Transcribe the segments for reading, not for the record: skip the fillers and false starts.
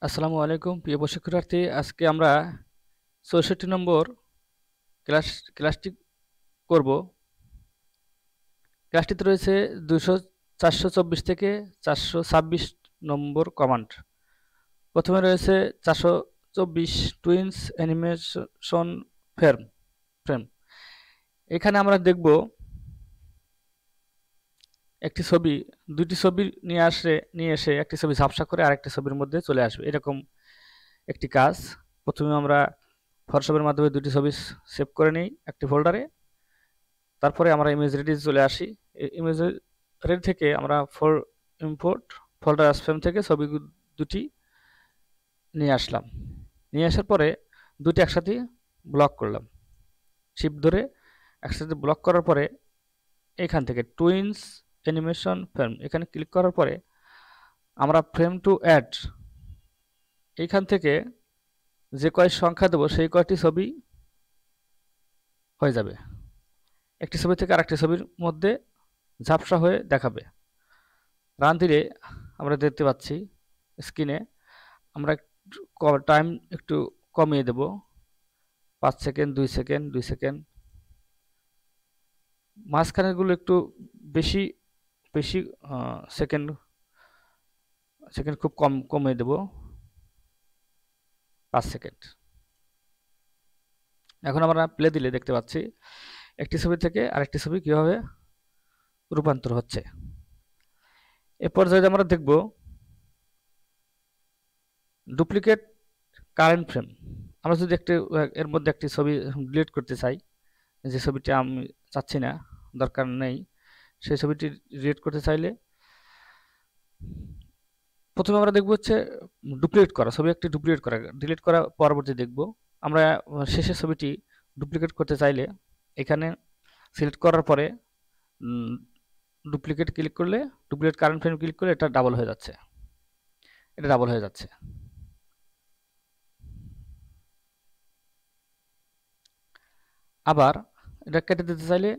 আসসালামু আলাইকুম প্রিয় শিক্ষার্থী। আজকে আমরা ৬৪ নম্বর ক্লাসটি করব। ক্লাসটিতে রয়েছে 424 থেকে 426 নম্বর কমান্ড। প্রথমে রয়েছে 424 টুইনস অ্যানিমেশন ফ্রেম। এখানে আমরা দেখব একটি ছবি, দুটি ছবি নিয়ে এসে একটি ছবি ঝাপসা করে আরেকটি ছবির মধ্যে চলে আসবে, এরকম একটি কাজ। প্রথমে আমরা ফটোশপের মাধ্যমে দুটি ছবি সেভ করে নিই একটি ফোল্ডারে। তারপরে আমরা ইমেজ রেডি চলে আসি। ইমেজ রেডি থেকে আমরা ইম্পোর্ট ফোল্ডার ফ্রেম থেকে ছবি দুটি নিয়ে আসলাম। নিয়ে আসার পরে দুটি একসাথে ব্লক করলাম, শিফট ধরে একসাথে ব্লক করার পরে এখান থেকে টুইনস অ্যানিমেশন ফ্রেম এখানে ক্লিক করার পরে আমরা ফ্রেম টু অ্যাড এইখান থেকে যে কয় সংখ্যা দেবো সেই কয়টি ছবি হয়ে যাবে। একটি ছবি থেকে আরেকটি ছবির মধ্যে ঝাপসা হয়ে দেখাবে। রান দিলে আমরা দেখতে পাচ্ছি স্ক্রিনে আমরা টাইম একটু কমিয়ে দেব, 5 সেকেন্ড, 2 সেকেন্ড, 2 সেকেন্ড। মাঝখানেরগুলো একটু বেশি বেশি সেকেন্ড সেকেন্ড খুব কম কমিয়ে দেব, 5 সেকেন্ড। এখন আমরা প্লে দিলে দেখতে পাচ্ছি একটি ছবি থেকে আরেকটি ছবি কিভাবে রূপান্তর হচ্ছে। এ পর্যায়ে আমরা দেখব ডুপ্লিকেট কারেন্ট ফ্রেম। আমরা যদি এর মধ্যে একটি ছবি ডিলিট করতে চাই, যে ছবিটি আমি চাচ্ছি না, দরকার নেই, সেই ছবিটি ডিলিট করতে চাইলে প্রথমে আমরা দেখব হচ্ছে ডুপ্লিকেট করা ছবি, একটি ডুপ্লিকেট করা, ডিলিট করা পরবর্তী দেখব। আমরা শেষের ছবিটি ডুপ্লিকেট করতে চাইলে এখানে সিলেক্ট করার পরে ডুপ্লিকেট ক্লিক করলে, ডুপ্লিকেট কারেন্ট ফ্রেম ক্লিক করলে এটা ডাবল হয়ে যাচ্ছে, আবার এটা কেটে দিতে চাইলে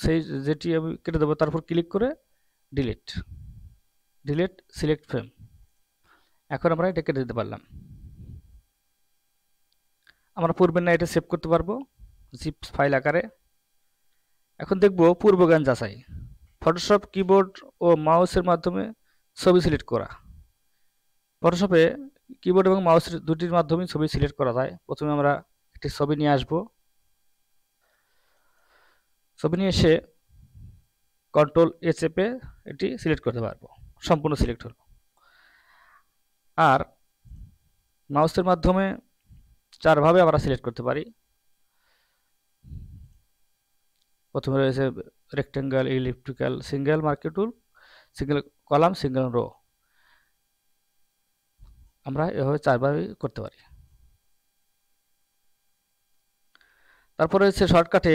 সেই যেটি আমি কেটে দেবো তারপর ক্লিক করে ডিলিট সিলেক্ট ফ্রেম। এখন আমরা এটা কেটে দিতে পারলাম। আমরা পূর্বের না এটা সেভ করতে পারবো জিপ ফাইল আকারে। এখন দেখব পূর্বজ্ঞান যাচাই। ফটোশপ কিবোর্ড ও মাউসের মাধ্যমে ছবি সিলেক্ট করা। ফটোশপে কিবোর্ড এবং মাউসের দুটির মাধ্যমে ছবি সিলেক্ট করা যায়। প্রথমে আমরা একটি ছবি নিয়ে আসব, ছবি নিয়ে এসে কন্ট্রোল এ চেপে এটি সিলেক্ট করতে পারবো, সম্পূর্ণ সিলেক্ট হলো। আর মাউসের মাধ্যমে 4 ভাবে আমরা সিলেক্ট করতে পারি। প্রথমে রয়েছে রেক্টেঙ্গল, ইলিপ্টিক্যাল, সিঙ্গেল মার্কি টুল, সিঙ্গেল কলাম, সিঙ্গেল রো। আমরা এভাবে 4 ভাবে করতে পারি। তারপর রয়েছে শর্টকাটে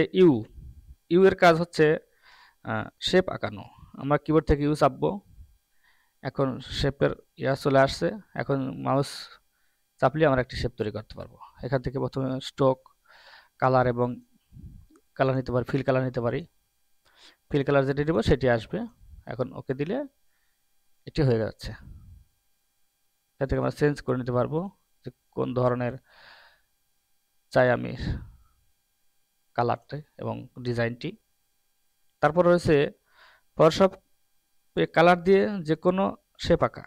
ইউ এর কাজ হচ্ছে শেপ আঁকানো। আমরা কিবোর্ড থেকে ইউ চাপবো, এখন শেপের চলে আসছে। এখন মাউস চাপলে আমরা একটি শেপ তৈরি করতে পারবো। এখান থেকে প্রথমে স্ট্রোক, কালার এবং কালার নিতে পারি, ফিল কালার নিতে পারি। ফিল কালার যেটি দেবো সেটি আসবে। এখন ওকে দিলে এটি হয়ে যাচ্ছে। এখান থেকে আমরা চেঞ্জ করে নিতে পারবো যে কোন ধরনের চাই আমি কালারটি এবং ডিজাইনটি। তারপর রয়েছে ফটোশপ কালার দিয়ে যে কোনো শেপ আঁকা।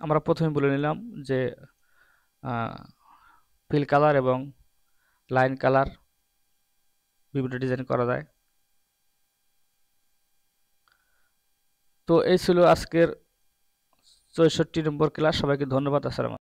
আমরা প্রথমে বলে নিলাম যে ফিল কালার এবং লাইন কালার বিভিন্ন ডিজাইন করা যায়। তো এই ছিল আজকের ৬৪ নম্বর ক্লাস। সবাইকে ধন্যবাদ। আসসালামু আলাইকুম।